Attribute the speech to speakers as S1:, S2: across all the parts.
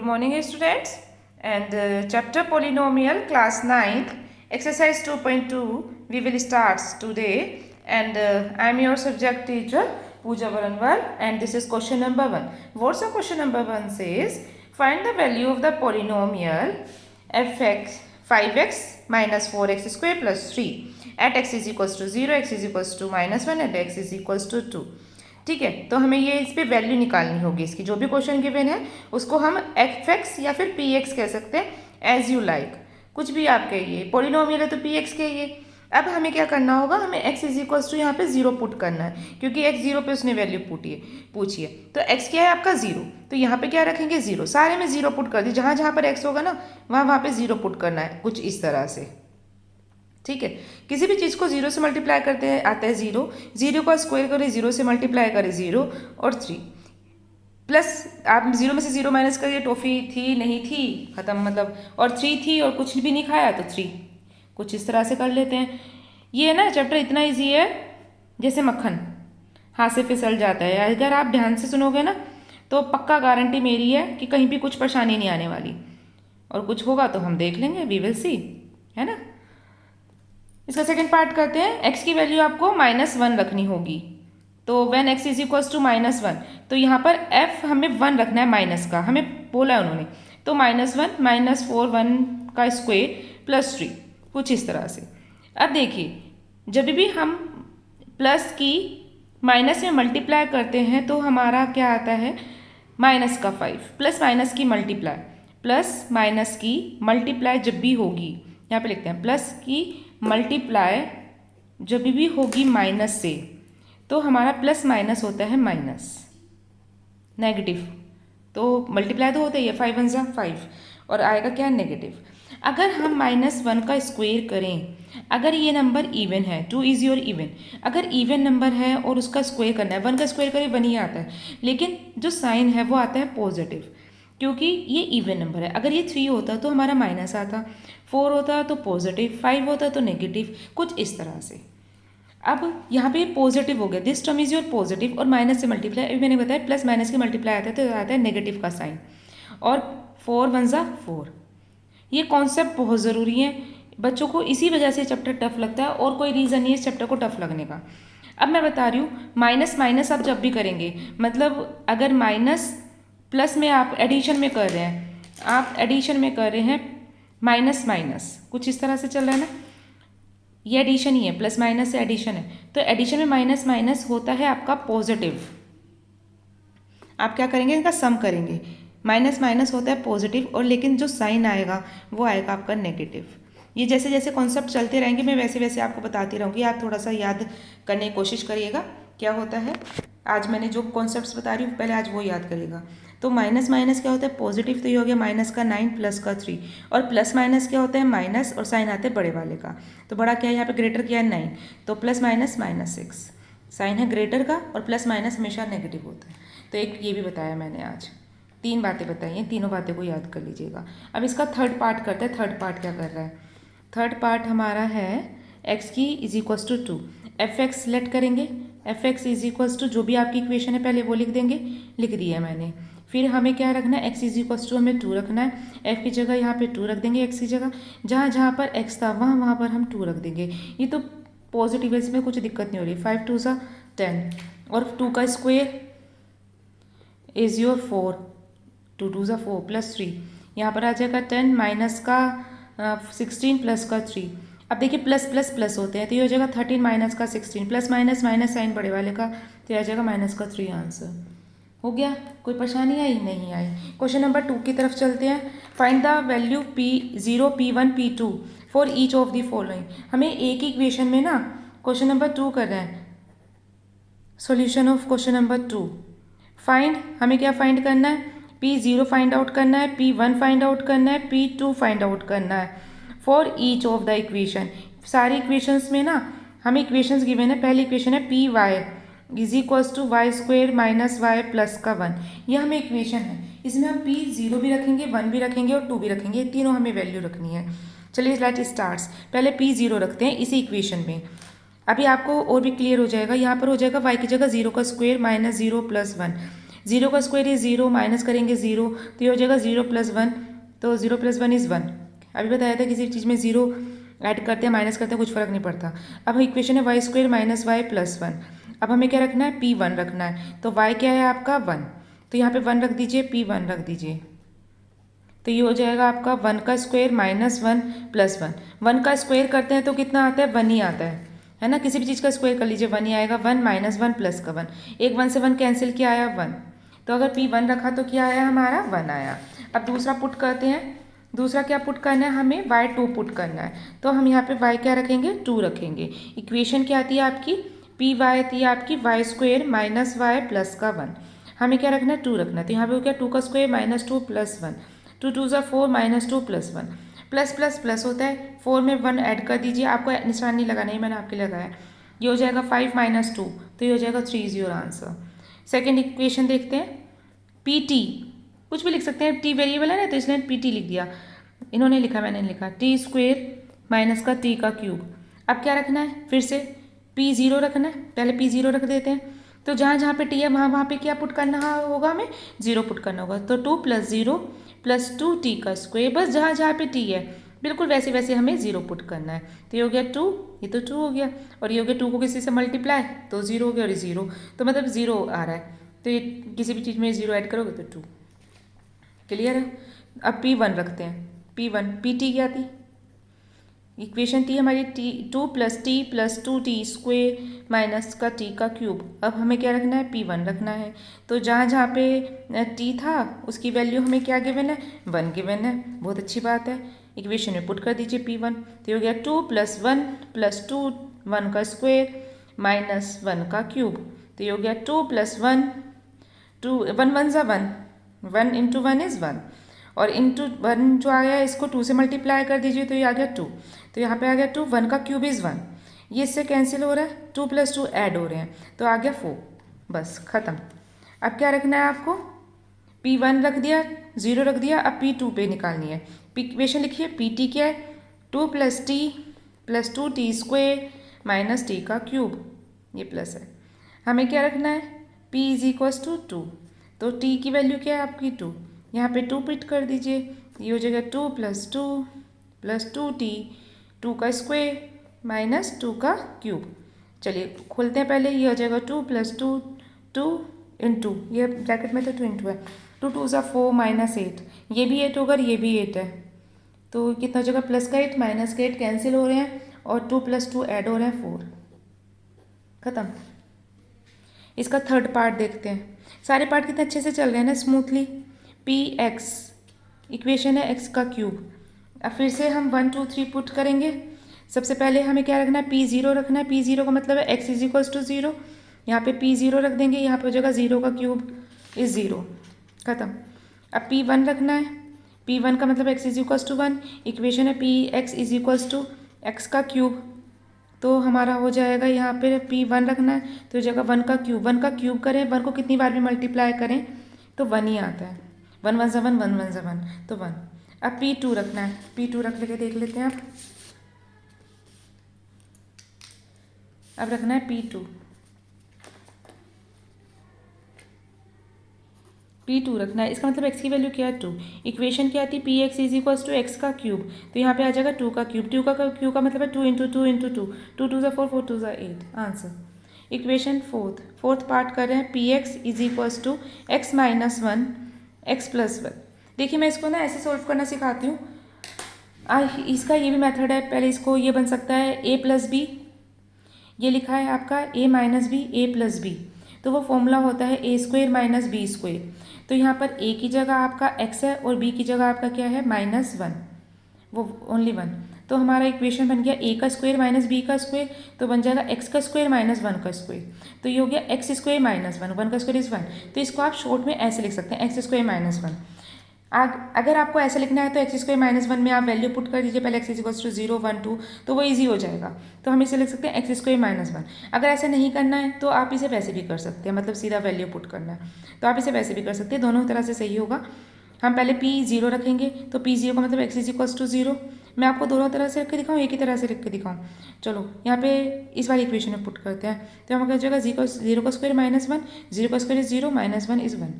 S1: morning students and chapter polynomial class 9th exercise 2.2 we will start today and I am your subject teacher Pooja Varanwal and this is question number 1. What's the question number 1 says? Find the value of the polynomial fx 5x minus 4x square plus 3 at x is equals to 0, x is equals to minus 1 and x is equals to 2. ठीक है, तो हमें ये इस पर value निकालनी होगी इसकी। जो भी क्वेश्चन गिवन है उसको हम एफ एक्स या फिर पी एक्स कह सकते हैं, एज यू लाइक, कुछ भी आप कहिए। पॉलिनोमियल है तो पी एक्स कहिए। अब हमें क्या करना होगा, हमें एक्स इज इक्वल्स टू यहाँ पे 0 पुट करना है, क्योंकि एक्स 0 पे उसने वैल्यू पूछिए। तो एक्स क्या है आपका 0, तो यहाँ पे क्या रखेंगे 0। सारे में 0 पुट कर दी, जहाँ जहाँ पर एक्स होगा ना वहाँ पे 0 पुट करना है, कुछ इस तरह से। ठीक है, किसी भी चीज़ को 0 से मल्टीप्लाई करते हैं आता है 0, 0 का स्क्वायर करें 0 से मल्टीप्लाई करें 0 और 3 प्लस आप 0 में से 0 माइनस करिए, टॉफ़ी थी नहीं थी ख़त्म, मतलब और 3 थी और कुछ भी नहीं खाया तो 3, कुछ इस तरह से कर लेते हैं। ये ना चैप्टर इतना ईजी है जैसे मक्खन हाथ से फिसल जाता है। अगर आप ध्यान से सुनोगे ना तो पक्का गारंटी मेरी है कि कहीं भी कुछ परेशानी नहीं आने वाली, और कुछ होगा तो हम देख लेंगे, वी विल सी, है ना। इसका सेकंड पार्ट करते हैं। एक्स की वैल्यू आपको -1 रखनी होगी, तो when x is equals to -1, तो यहाँ पर एफ हमें 1 रखना है माइनस का, हमें बोला है उन्होंने। तो -1 -4 1 का स्क्वायर प्लस 3, कुछ इस तरह से। अब देखिए, जब भी हम प्लस की माइनस में मल्टीप्लाई करते हैं तो हमारा क्या आता है माइनस का 5, प्लस माइनस की मल्टीप्लाई, प्लस माइनस की मल्टीप्लाई जब भी होगी, यहाँ पे लिखते हैं प्लस की मल्टीप्लाई जब भी होगी माइनस से, तो हमारा प्लस माइनस होता है माइनस, नेगेटिव। तो मल्टीप्लाई तो होता ही है, 5 1 5 और आएगा क्या नेगेटिव। अगर हम -1 का स्क्वायर करें, अगर ये नंबर इवन है, 2 इज योर इवन, अगर इवन नंबर है और उसका स्क्वायर करना है, 1 का स्क्वायर करें 1 ही आता है, लेकिन जो साइन है वो आता है पॉजिटिव, क्योंकि ये इवन नंबर है। अगर ये 3 होता तो हमारा माइनस आता, 4 होता तो पॉजिटिव, 5 होता तो नेगेटिव, कुछ इस तरह से। अब यहाँ पे पॉजिटिव हो गया, this term is your positive, और माइनस से मल्टीप्लाई, अभी मैंने बताया प्लस माइनस के मल्टीप्लाई आता है तो आता है नेगेटिव का साइन, और 4 1 4। ये कॉन्सेप्ट बहुत ज़रूरी है बच्चों को, इसी वजह से चैप्टर टफ लगता है, और कोई रीज़न नहीं है इस चैप्टर को टफ लगने का। अब मैं बता रही हूँ, माइनस माइनस आप जब भी करेंगे, मतलब अगर माइनस प्लस में आप एडिशन में कर रहे हैं, आप एडिशन में कर रहे हैं माइनस माइनस, कुछ इस तरह से चल रहा है ना, ये एडिशन ही है, प्लस माइनस से एडिशन है, तो एडिशन में माइनस माइनस होता है आपका पॉजिटिव। आप क्या करेंगे, इनका सम करेंगे, माइनस माइनस होता है पॉजिटिव, और लेकिन जो साइन आएगा वो आएगा आपका नेगेटिव। ये जैसे जैसे कॉन्सेप्ट चलते रहेंगे मैं वैसे वैसे आपको बताती रहूँगी, आप थोड़ा सा याद करने की कोशिश करिएगा क्या होता है। आज मैंने जो कॉन्सेप्ट्स बता रही हूँ पहले आज वो याद करिएगा। तो माइनस माइनस क्या होता है पॉजिटिव, तो ये हो गया माइनस का 9 प्लस का 3, और प्लस माइनस क्या होता है माइनस, और साइन आते हैं बड़े वाले का, तो बड़ा क्या है यहाँ पे ग्रेटर क्या है 9, तो प्लस माइनस -6, साइन है ग्रेटर का, और प्लस माइनस हमेशा नेगेटिव होता है। तो एक ये भी बताया मैंने आज, 3 बातें बताई हैं, तीनों बातें को याद कर लीजिएगा। अब इसका थर्ड पार्ट करते हैं। थर्ड पार्ट क्या कर रहा है, थर्ड पार्ट हमारा है एक्स की is equals to 2, f x select करेंगे, f x is equals to जो भी आपकी इक्वेशन है पहले वो लिख देंगे, लिख दिया मैंने। फिर हमें क्या रखना है, एक्स इज इक्वल्स टू हमें 2 रखना है, एफ की जगह यहाँ पे 2 रख देंगे, एक्स की जगह जहाँ जहाँ पर एक्स था वहाँ पर हम 2 रख देंगे। ये तो पॉजिटिव है, इसमें कुछ दिक्कत नहीं हो रही। 5 2 10, और 2 का स्क्वायर इज योर 4, 2 2 4 प्लस 3, यहाँ पर आ जाएगा 10 माइनस का 16 प्लस का 3। अब देखिए प्लस प्लस प्लस होते हैं, तो ये हो जाएगा 13 माइनस का 16, प्लस माइनस माइनस साइन बड़े वाले का, तो ये आ जाएगा माइनस का 3 आंसर। हो गया, कोई परेशानी आई नहीं आई। क्वेश्चन नंबर 2 की तरफ चलते हैं। Find the value P0 P1 P2 for each of the following. हमें एक ही इक्वेशन में ना क्वेश्चन नंबर 2 कर रहे हैं, solution of question number 2। Find, हमें क्या फाइंड करना है, P0 फाइंड आउट करना है, P1 फाइंड आउट करना है, P2 फाइंड आउट करना है for each of the equation. सारी इक्वेशंस में ना हमें इक्वेशंस गिवन है। पहली इक्वेशन है P Y is equals to Y square minus Y plus का 1, यह हमें इक्वेशन है। इसमें हम P0 भी रखेंगे, 1 भी रखेंगे और 2 भी रखेंगे, ये तीनों हमें वैल्यू रखनी है। चलिए लेट स्टार्ट्स, पहले P0 रखते हैं इसी इक्वेशन में, अभी आपको और भी क्लियर हो जाएगा। यहाँ पर हो जाएगा y की जगह 0 का स्क्वायर माइनस 0 प्लस 1, जीरो का स्क्वायर इज जीरो, माइनस करेंगे जीरो तो ये हो जाएगा जीरो प्लस वन, तो zero plus one is one. अभी बताया था किसी चीज़ में जीरो ऐड करते हैं माइनस करते हैं कुछ फ़र्क नहीं पड़ता। अब इक्वेशन है Y square minus Y plus one. अब हमें क्या रखना है, पी वन रखना है। तो वाई क्या है आपका वन, तो यहाँ पे वन रख दीजिए, पी वन रख दीजिए। तो ये हो जाएगा आपका वन का square minus one plus one. One का स्क्वायर करते हैं तो कितना आता है, वन ही आता है ना। किसी भी चीज़ का स्क्वायर कर लीजिए वन ही आएगा। वन माइनस वन प्लस का वन, एक वन से वन कैंसिल किया आया वन। तो अगर पी वन रखा तो क्या आया हमारा, वन आया। अब दूसरा पुट करते हैं। दूसरा क्या पुट करना है हमें, वाई टू पुट करना है। तो हम यहाँ पे वाई क्या रखेंगे, टू रखेंगे। इक्वेशन क्या आती है आपकी, पी वाई आती है आपकी Y square minus Y plus का वन। हमें क्या रखना है, टू रखना है। तो यहाँ पे हो गया टू का square minus two plus one, two two ज़ा four minus two plus one. Plus plus plus होता है, फोर में वन ऐड कर दीजिए। आपको निशान नहीं लगाना, ही मैंने आपके लगाया। ये हो जाएगा फाइव माइनस टू, तो ये हो जाएगा three is your answer. Second equation देखते हैं, पी टी कुछ भी लिख सकते हैं, टी वेरिएबल है ना तो इसलिए पी टी लिख दिया। इन्होंने लिखा मैंने लिखा, टी स्क्वेयर माइनस का टी का क्यूब। अब क्या रखना है, फिर से पी ज़ीरो रखना है। पहले पी ज़ीरो रख देते हैं। तो जहाँ जहाँ पे टी है वहाँ वहाँ पे क्या पुट करना होगा, हमें जीरो पुट करना होगा। तो two plus zero plus two T का स्क्वायर, बस जहाँ जहाँ पे टी है बिल्कुल वैसे वैसे हमें जीरो पुट करना है। तो ये हो गया टू, ये तो टू हो गया, और ये हो गया टू को किसी से मल्टीप्लाई तो जीरो हो गया, और जीरो तो मतलब जीरो आ रहा है। तो ये किसी भी चीज़ में जीरो ऐड करोगे तो टू। क्लियर है। अब पी वन रखते हैं, पी वन, पी टी क्या थी, इक्वेशन थी हमारी T to plus two T square minus का टी का क्यूब। अब हमें क्या रखना है, पी वन रखना है। तो जहाँ जहाँ पे टी था उसकी वैल्यू हमें क्या गिवन है, वन गिवन है। बहुत अच्छी बात है। इक्वेशन में पुट कर दीजिए पी वन। तो हो गया टू प्लस टू वन का स्क्वेयर माइनस वन का क्यूब। तो ये हो गया two plus one, two one one ज़ा one, one into one is one, और इंटू वन जो आया इसको टू से मल्टीप्लाई कर दीजिए तो ये आ गया टू। तो यहाँ पे आ गया टू, वन का क्यूब इज़ वन, ये इससे कैंसिल हो रहा है, टू प्लस टू ऐड हो रहे हैं तो आ गया फोर। बस ख़त्म। अब क्या रखना है आपको, पी वन रख दिया, ज़ीरो रख दिया। अब पी टू पे निकालनी है। इक्वेशन लिखिए, पी टी क्या है, two plus two T square minus T का क्यूब, ये प्लस है। हमें क्या रखना है, P is equals to two. तो टी की वैल्यू क्या है आपकी टू, यहाँ पे टू पिट कर दीजिए। ये हो जाएगा two plus two T, two का स्क्वायर माइनस टू का क्यूब। चलिए खोलते हैं पहले। ये हो जाएगा two plus two, two into, ये ब्रैकेट में तो टू इंटू है, टू टू ज़ा फोर माइनस एट, ये भी एट होगा और ये भी एट है। तो कितना हो जाएगा, प्लस का एट माइनस का एट कैंसिल हो रहे हैं, और टू प्लस टू ऐड हो रहे हैं फोर। ख़त्म। इसका थर्ड पार्ट देखते हैं। सारे पार्ट कितने अच्छे से चल रहे हैं ना, स्मूथली। पी एक्स इक्वेशन है एक्स का क्यूब। अब फिर से हम वन टू थ्री पुट करेंगे। सबसे पहले हमें क्या रखना है, पी ज़ीरो रखना है। पी ज़ीरो का मतलब है x is equals to zero, यहाँ पे पी ज़ीरो रख देंगे। यहाँ पे हो जाएगा ज़ीरो का क्यूब इज़ ज़ीरो। ख़त्म। अब पी वन रखना है। पी वन का मतलब x is equals to one. Equation है P x is equals to x का क्यूब। तो हमारा हो जाएगा यहाँ पे पी वन रखना है तो हो जाएगा वन का क्यूब। वन का क्यूब करें, वन को कितनी बार भी मल्टीप्लाई करें तो वन ही आता है। वन वन ज़ा वन, वन वन ज़ा वन, तो वन। अब पी टू रखना है। पी टू रख लेके देख लेते हैं आप। अब रखना है पी टू, पी टू रखना है। इसका मतलब एक्स की वैल्यू क्या है, टू। इक्वेशन क्या आती है, P x is equals to x का क्यूब। तो यहाँ पे आ जाएगा टू का क्यूब। टू का क्यूब का मतलब है two into two into two, two two ज़ा फोर, फोर टू ज़ा eight, answer. Equation fourth part कर रहे हैं, P x is equals to x minus one x plus one. देखिए मैं इसको ना ऐसे सॉल्व करना सिखाती हूँ। इसका ये भी मेथड है। पहले इसको ये बन सकता है ए प्लस बी, ये लिखा है आपका ए माइनस बी, ए प्लस बी, तो वो फॉर्मूला होता है ए स्क्वायर माइनस बी स्क्वायर। तो यहाँ पर ए की जगह आपका एक्स है और बी की जगह आपका क्या है, माइनस वन, वो ओनली वन। तो हमारा इक्वेशन बन गया ए का स्क्वायर माइनस बी का स्क्वायर, तो बन जाएगा एक्स का स्क्वायर माइनस वन का स्क्वायर। तो ये हो गया x square minus one, one का स्क्वायर इज वन। तो इसको आप शॉर्ट में ऐसे लिख सकते हैं, एक्स स्क्वायर माइनस वन। अगर आपको ऐसे लिखना है तो एक्स स्क्वायर माइनस वन में आप वैल्यू पुट कर दीजिए पहले, x is equals to zero one two, तो वो इजी हो जाएगा। तो हम इसे लिख सकते हैं एक्स स्क्वायर माइनस वन। अगर ऐसे नहीं करना है तो आप इसे वैसे भी कर सकते हैं, मतलब सीधा वैल्यू पुट करना है तो आप इसे वैसे भी कर सकते हैं, दोनों तरह से सही होगा। हम पहले पी जीरो रखेंगे, तो पी जीरो का मतलब x is equals to zero, मैं आपको दोनों तरह से लिख के दिखाऊँ, एक ही तरह से लिख के दिखाऊँ? चलो यहाँ पे इस वाली इक्वेशन में पुट करते हैं। तो हमें क्या हो जाएगा, जीरो का स्क्वायर माइनस वन, जीरो का square is zero, minus one is one.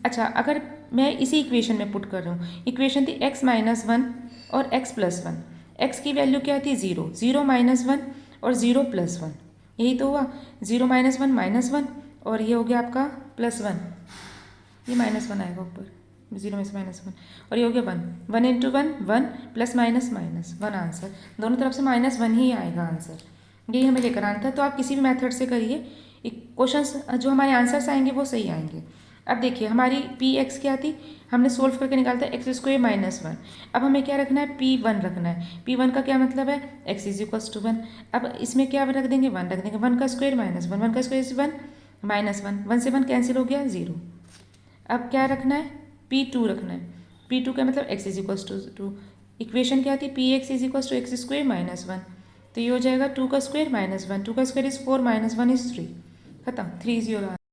S1: अच्छा, अगर मैं इसी इक्वेशन में पुट कर रहा हूँ, इक्वेशन थी एक्स माइनस वन और एक्स प्लस वन। एक्स की वैल्यू क्या थी, जीरो, जीरो माइनस वन और जीरो प्लस वन, यही तो हुआ। जीरो माइनस वन और ये हो गया आपका प्लस वन, ये माइनस वन आएगा ऊपर, जीरो में से माइनस वन, और ये हो गया one, one into one one, plus minus minus one, answer दोनों तरफ से माइनस वन ही आएगा आंसर, यही हमें लेकर आना था। तो आप किसी भी मेथड से करिए, क्वेश्चंस जो हमारे आंसर्स आएंगे वो सही आएंगे। अब देखिए हमारी पी एक्स क्या थी, हमने सोल्व करके निकाला था एक्स स्क्वायर माइनस वन। अब हमें क्या रखना है, पी वन रखना है। पी वन का क्या मतलब है, x is equals to one. अब इसमें क्या रख देंगे, वन रख देंगे, वन का स्क्वायर माइनस वन, वन का square is one, minus one, one से वन कैंसिल हो गया, जीरो। अब क्या रखना है, पी टू रखना है। पी टू का मतलब x is equals to two, equation क्या थी, P x is equals to x square minus one, तो ये हो जाएगा टू का स्क्वायर माइनस वन, टू का square is four, minus one is three, खत्म, थ्री इज योर आंसर।